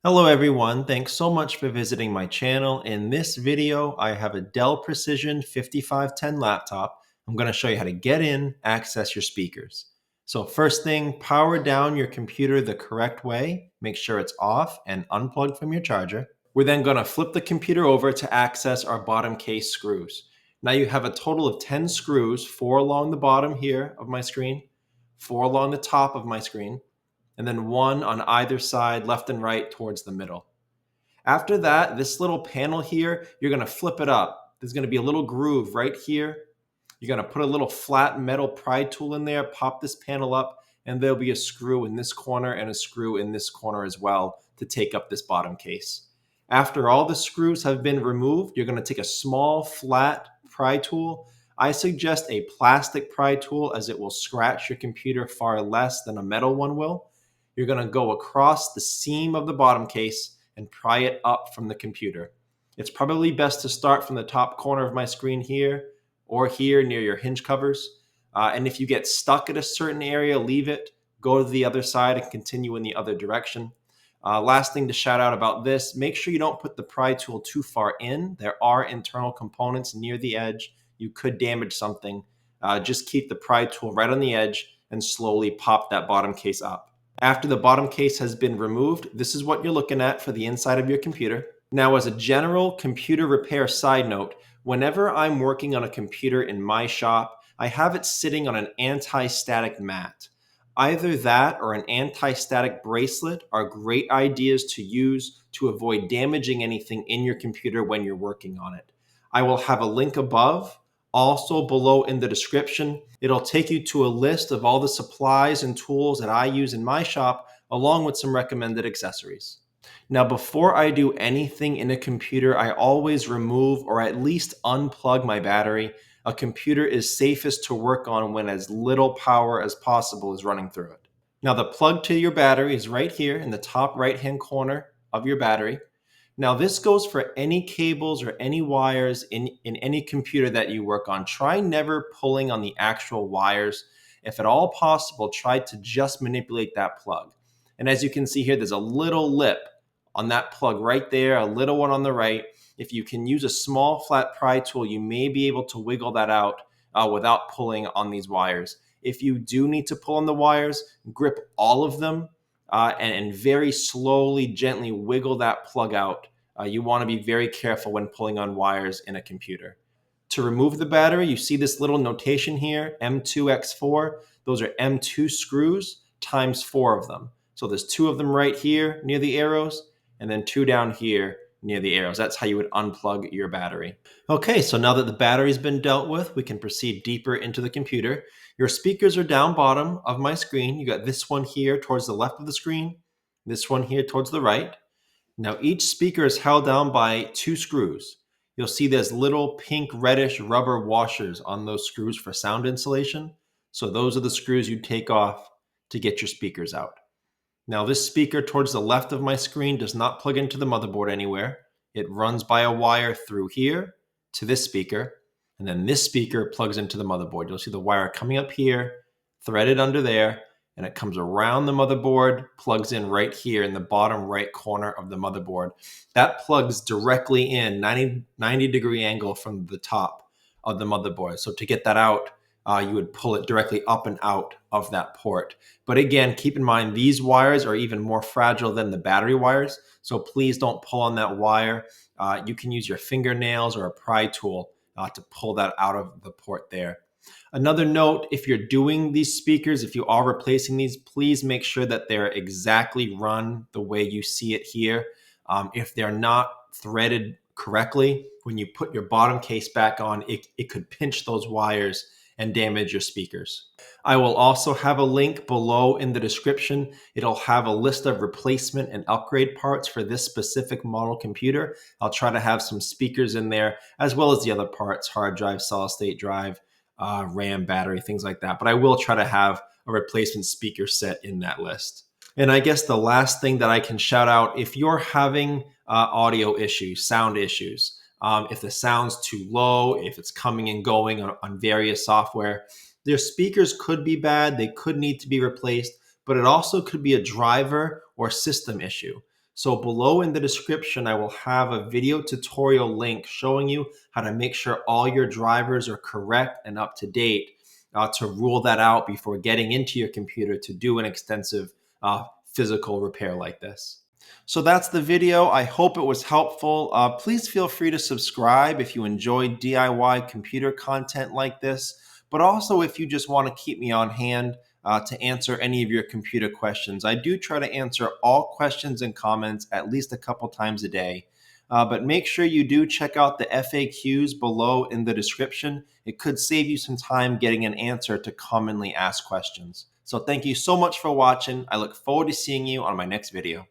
Hello everyone, thanks so much for visiting my channel. In this video, I have a Dell Precision 5510 laptop. I'm going to show you how to get in, access your speakers. So first thing, power down your computer the correct way. Make sure it's off and unplugged from your charger. We're then going to flip the computer over to access our bottom case screws. Now you have a total of 10 screws, 4 along the bottom here of my screen, 4 along the top of my screen, and then 1 on either side, left and right towards the middle. After that, this little panel here, you're going to flip it up. There's going to be a little groove right here. You're going to put a little flat metal pry tool in there, pop this panel up, and there'll be a screw in this corner and a screw in this corner as well to take up this bottom case. After all the screws have been removed, you're going to take a small flat pry tool. I suggest a plastic pry tool as it will scratch your computer far less than a metal one will. You're going to go across the seam of the bottom case and pry it up from the computer. It's probably best to start from the top corner of my screen here or here near your hinge covers. And if you get stuck at a certain area, leave it, go to the other side and continue in the other direction. Last thing to shout out about this, make sure you don't put the pry tool too far in. There are internal components near the edge. You could damage something. Just keep the pry tool right on the edge and slowly pop that bottom case up. After the bottom case has been removed, this is what you're looking at for the inside of your computer. Now, as a general computer repair side note, whenever I'm working on a computer in my shop, I have it sitting on an anti-static mat. Either that or an anti-static bracelet are great ideas to use to avoid damaging anything in your computer when you're working on it. I will have a link above. Also below in the description, it'll take you to a list of all the supplies and tools that I use in my shop, along with some recommended accessories. Now, before I do anything in a computer, I always remove or at least unplug my battery. A computer is safest to work on when as little power as possible is running through it. Now, the plug to your battery is right here in the top right-hand corner of your battery. Now, this goes for any cables or any wires in any computer that you work on. Try never pulling on the actual wires. If at all possible, try to just manipulate that plug. And as you can see here, there's a little lip on that plug right there, a little one on the right. If you can use a small flat pry tool, you may be able to wiggle that out without pulling on these wires. If you do need to pull on the wires, grip all of them and very slowly, gently wiggle that plug out. You want to be very careful when pulling on wires in a computer. To remove the battery, you see this little notation here, M2X4. Those are M2 screws times 4 of them. So there's 2 of them right here near the arrows, and then 2 down here near the arrows. That's how you would unplug your battery. Okay, so now that the battery's been dealt with, we can proceed deeper into the computer. Your speakers are down bottom of my screen. You got this one here towards the left of the screen, this one here towards the right. Now each speaker is held down by 2 screws. You'll see there's little pink reddish rubber washers on those screws for sound insulation. So those are the screws you take off to get your speakers out. Now this speaker towards the left of my screen does not plug into the motherboard anywhere. It runs by a wire through here to this speaker, and then this speaker plugs into the motherboard. You'll see the wire coming up here, threaded under there, and it comes around the motherboard, plugs in right here in the bottom right corner of the motherboard. That plugs directly in 90 degree angle from the top of the motherboard. So to get that out, you would pull it directly up and out of that port. But again, keep in mind, these wires are even more fragile than the battery wires. So please don't pull on that wire. You can use your fingernails or a pry tool to pull that out of the port there. Another note, if you're doing these speakers, if you are replacing these, please make sure that they're exactly run the way you see it here. If they're not threaded correctly, when you put your bottom case back on, it could pinch those wires and damage your speakers. I will also have a link below in the description. It'll have a list of replacement and upgrade parts for this specific model computer. I'll try to have some speakers in there, as well as the other parts, hard drive, solid state drive, RAM, battery, things like that. But I will try to have a replacement speaker set in that list. And I guess the last thing that I can shout out, if you're having audio issues, sound issues, if the sound's too low, if it's coming and going on various software, their speakers could be bad. They could need to be replaced, but it also could be a driver or system issue. So below in the description, I will have a video tutorial link showing you how to make sure all your drivers are correct and up to date to rule that out before getting into your computer to do an extensive physical repair like this. So that's the video. I hope it was helpful. Please feel free to subscribe if you enjoy DIY computer content like this, but also if you just want to keep me on hand to answer any of your computer questions. I do try to answer all questions and comments at least a couple times a day. But make sure you do check out the FAQs below in the description. It could save you some time getting an answer to commonly asked questions. So thank you so much for watching. I look forward to seeing you on my next video.